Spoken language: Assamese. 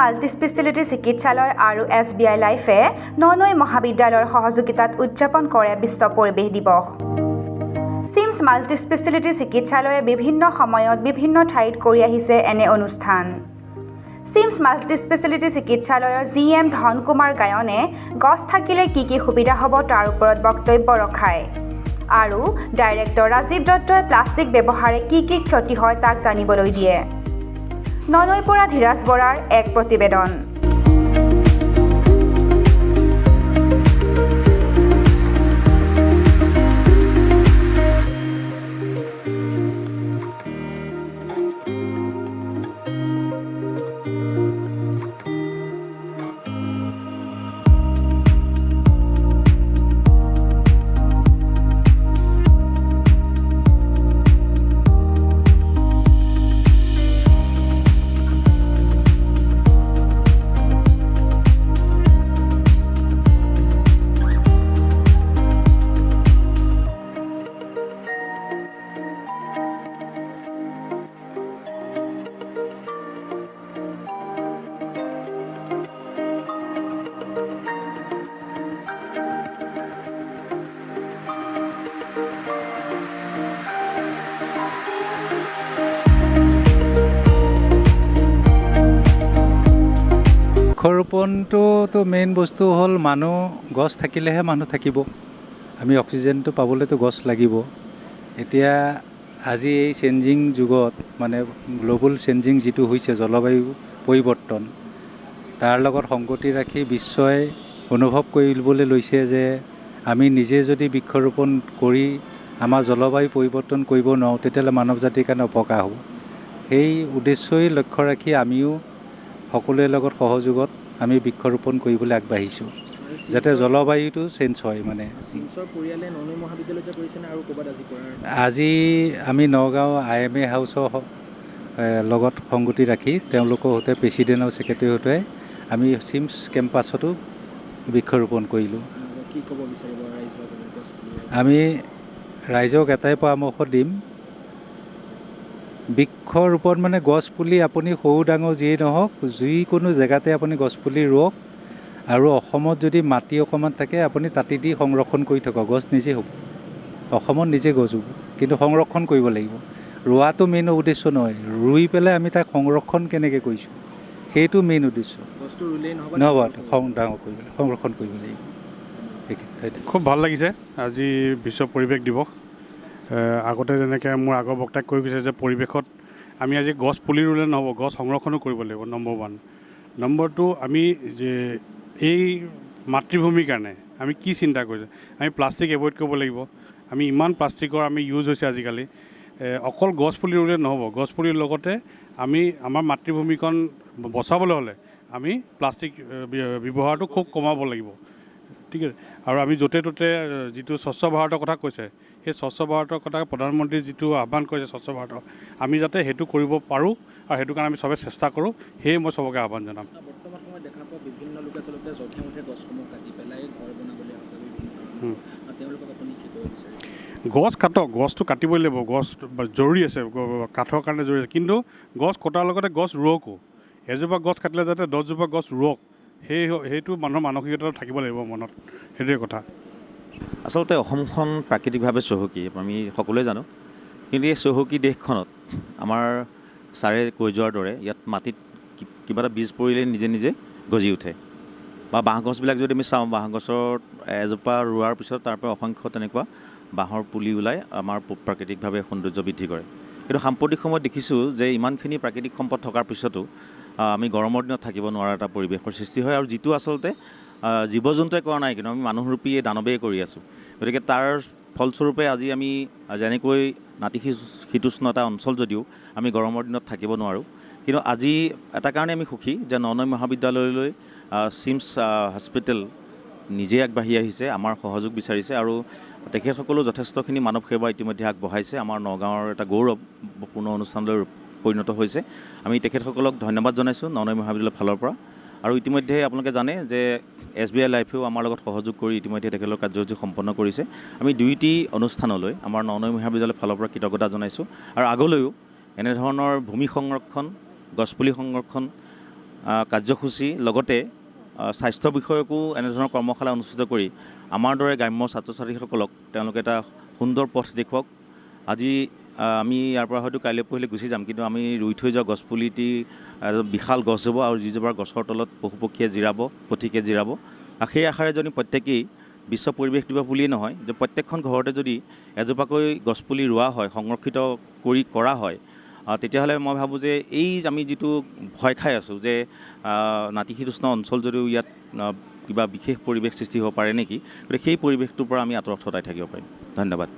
মাল্টিস্পেচিয়েলিটি চিকিৎসালয় আৰু SBI লাইফে ননৈ মহাবিদ্যালয়ৰ সহযোগিতাত উদযাপন কৰে বিশ্ব পৰিৱেশ দিৱস। চিমছ মাল্টিস্পেচিয়েলিটি চিকিৎসালয়ে বিভিন্ন সময়ত বিভিন্ন ঠাইত কৰি আহিছে এনে অনুষ্ঠান। চিমছ মাল্টিস্পেচিয়েলিটি চিকিৎসালয়ৰ GM ধন কুমাৰ গায়নে গছ থাকিলে কি সুবিধা হ'ব তাৰ ওপৰত বক্তব্য ৰখায় আৰু ডাইৰেক্টৰ ৰাজীৱ দত্তই প্লাষ্টিক ব্যৱহাৰে কি ক্ষতি হয় তাক জানিবলৈ দিয়ে। ননৈৰ পৰা ধীৰাজ বৰাৰ এক প্ৰতিবেদন। বৃক্ষৰোপণটো মেইন বস্তু হ'ল মানুহ গছ থাকিলেহে মানুহ থাকিব। আমি অক্সিজেনটো পাবলৈতো গছ লাগিব। এতিয়া আজি এই চেঞ্জিং যুগত মানে গ্ল'বেল চেঞ্জিং যিটো হৈছে জলবায়ু পৰিৱৰ্তন, তাৰ লগত সংগতি ৰাখি বিশ্বই অনুভৱ কৰিবলৈ লৈছে যে আমি নিজে যদি বৃক্ষৰোপণ কৰি আমাৰ জলবায়ু পৰিৱৰ্তন কৰিব নোৱাৰোঁ তেতিয়াহ'লে মানৱ জাতিৰ কাৰণে অপকাৰ হ'ব। সেই উদ্দেশ্যই লক্ষ্য ৰাখি আমিও সকলোৰে লগত সহযোগত আমি বৃক্ষৰোপণ কৰিবলৈ আগবাঢ়িছোঁ যাতে জলবায়ুটো চেঞ্জ হয়। মানে চিমছৰ পৰিয়ালে ননৈ মহাবিদ্যালয়তে কৰিছেনে আৰু ক'ৰবাত আজি আমি নগাঁও IMA হাউচৰ লগত সংগতি ৰাখি তেওঁলোকৰ সৈতে প্ৰেচিডেণ্ট আৰু ছেক্ৰেটেৰীৰ সৈতে আমি চিমছ কেম্পাছতো বৃক্ষৰোপণ কৰিলোঁ। কি ক'ব বিচাৰিব ৰাইজক? আমি ৰাইজক এটাই পৰামৰ্শ দিম, বৃক্ষৰোপণ মানে গছ পুলি আপুনি সৰু ডাঙৰ যিয়েই নহওক যিকোনো জেগাতে আপুনি গছ পুলি ৰুৱক আৰু অসমত যদি মাটি অকণমান থাকে আপুনি তাতে দি সংৰক্ষণ কৰি থাকক, গছ নিজে হ'ব। অসমত নিজে গছ হ'ব, কিন্তু সংৰক্ষণ কৰিব লাগিব। ৰোৱাটো মেইন উদ্দেশ্য নহয়, ৰুই পেলাই আমি তাক সংৰক্ষণ কেনেকৈ কৰিছোঁ সেইটো মেইন উদ্দেশ্য। গছটো ৰুলেই নহ'ব, ডাঙৰ কৰিবলৈ সংৰক্ষণ কৰিব লাগিব। খুব ভাল লাগিছে আজি বিশ্ব পৰিৱেশ দিৱস। আগতে যেনেকৈ মোৰ আগৰ বক্তাই কৈ গৈছে যে পৰিৱেশত আমি আজি গছ পুলি ৰুলে নহ'ব, গছ সংৰক্ষণো কৰিব লাগিব। নম্বৰ 1। নম্বৰ 2, আমি যে এই মাতৃভূমিৰ কাৰণে আমি কি চিন্তা কৰিছোঁ, আমি প্লাষ্টিক এভইড কৰিব লাগিব। আমি ইমান প্লাষ্টিকৰ আমি ইউজ হৈছে আজিকালি। অকল গছ পুলি ৰুলে নহ'ব, গছ পুলিৰ লগতে আমি আমাৰ মাতৃভূমিখন বচাবলৈ হ'লে আমি প্লাষ্টিক ব্যৱহাৰটো খুব কমাব লাগিব। ঠিক আছে। আৰু আমি য'তে ত'তে যিটো স্বচ্ছ ভাৰতৰ কথা কৈছে, সেই স্বচ্ছ ভাৰতৰ কথা প্ৰধানমন্ত্ৰীয়ে যিটো আহ্বান কৰিছে স্বচ্ছ ভাৰত, আমি যাতে সেইটো কৰিব পাৰোঁ আৰু সেইটো কাৰণে আমি চবে চেষ্টা কৰোঁ, সেয়ে মই চবকে আহ্বান জনাম। বৰ্তমান সময়ত দেখা পোৱা বিভিন্ন লোকে আচলতে যধে মধে গছসমূহ কাটি পেলাই ঘৰ বনাবলৈ তেওঁলোকক আপুনি কি ক'ব বিচাৰে? গছ কাটক, গছটো কাটিবই লাগিব, গছ জৰুৰী আছে, কাঠৰ কাৰণে জৰুৰী আছে, কিন্তু গছ কটাৰ লগতে গছ ৰুৱকো। এজোপা গছ কাটিলে যাতে 10জোপা গছ ৰুৱক, সেইটো মানুহৰ মানসিকতা থাকিব লাগিব মনত, সেইটোৱে কথা। আচলতে অসমখন প্ৰাকৃতিকভাৱে চহকী, আমি সকলোৱে জানো। কিন্তু এই চহকী দেশখনত আমাৰ ছাৰে কৈ যোৱাৰ দৰে ইয়াত মাটিত কিবা এটা বীজ পৰিলে নিজে নিজে গজি উঠে। বা বাঁহগছবিলাক যদি আমি চাওঁ, বাঁহগছৰ এজোপা ৰোৱাৰ পিছত তাৰ পৰা অসংখ্য তেনেকুৱা বাঁহৰ পুলি ওলাই আমাৰ প্ৰাকৃতিকভাৱে সৌন্দৰ্য বৃদ্ধি কৰে। কিন্তু সাম্প্ৰতিক সময়ত দেখিছোঁ যে ইমানখিনি প্ৰাকৃতিক সম্পদ থকাৰ পিছতো আমি গৰমৰ দিনত থাকিব নোৱাৰা এটা পৰিৱেশৰ সৃষ্টি হয়, আৰু যিটো আচলতে জীৱ জন্তুৱে কৰা নাই, কিন্তু আমি মানুহৰূপী দানৱেই কৰি আছোঁ। গতিকে তাৰ ফলস্বৰূপে আজি আমি যেনেকৈ নাতিশীতোষ্ণ এটা অঞ্চল যদিও আমি গৰমৰ দিনত থাকিব নোৱাৰোঁ, কিন্তু আজি এটা কাৰণে আমি সুখী যে ননৈ মহাবিদ্যালয়লৈ চিমছ হস্পিটেল নিজে আগবাঢ়ি আহিছে, আমাৰ সহযোগ বিচাৰিছে, আৰু তেখেতসকলেও যথেষ্টখিনি মানৱ সেৱা ইতিমধ্যে আগবঢ়াইছে। আমাৰ নগাঁৱৰ এটা গৌৰৱপূৰ্ণ অনুষ্ঠানলৈ পৰিণত হৈছে। আমি তেখেতসকলক ধন্যবাদ জনাইছোঁ ননৈ মহাবিদ্যালয়ৰ ফালৰ পৰা। আৰু ইতিমধ্যে আপোনালোকে জানে যে SBI লাইফেও আমাৰ লগত সহযোগ কৰি ইতিমধ্যে তেখেতৰ কাৰ্যসূচী সম্পন্ন কৰিছে। আমি দুয়োটি অনুষ্ঠানলৈ আমাৰ ননৈ মহাবিদ্যালয়ৰ ফালৰ পৰা কৃতজ্ঞতা জনাইছোঁ, আৰু আগলৈও এনেধৰণৰ ভূমি সংৰক্ষণ, গছপুলি সংৰক্ষণ কাৰ্যসূচী লগতে স্বাস্থ্য বিষয়কো এনেধৰণৰ কৰ্মশালা অনুষ্ঠিত কৰি আমাৰ দৰে গ্ৰাম্য ছাত্ৰ ছাত্ৰীসকলক তেওঁলোকে এটা সুন্দৰ পথ দেখুৱাওক। আজি আমি ইয়াৰ পৰা হয়তো কাইলৈ পৰহিলৈ গুচি যাম, কিন্তু আমি ৰুই থৈ যোৱা গছপুলিটি বিশাল গছ হ'ব আৰু যিজোপা গছৰ তলত পশু পক্ষীয়ে জিৰাব, পথিকে জিৰাব। আৰু সেই আশাৰে যদি প্ৰত্যেকেই বিশ্ব পৰিৱেশ দিৱস বুলিয়েই নহয়, যে প্ৰত্যেকখন ঘৰতে যদি এজোপাকৈ গছপুলি ৰোৱা হয়, সংৰক্ষিত কৰা হয়, তেতিয়াহ'লে মই ভাবোঁ যে এই আমি যিটো ভয় খাই আছোঁ যে নাতিশীতোষ্ণ অঞ্চল যদিও ইয়াত কিবা বিশেষ পৰিৱেশ সৃষ্টি হ'ব পাৰে নেকি, গতিকে সেই পৰিৱেশটোৰ পৰা আমি আঁতৰত সদায় থাকিব পাৰিম। ধন্যবাদ।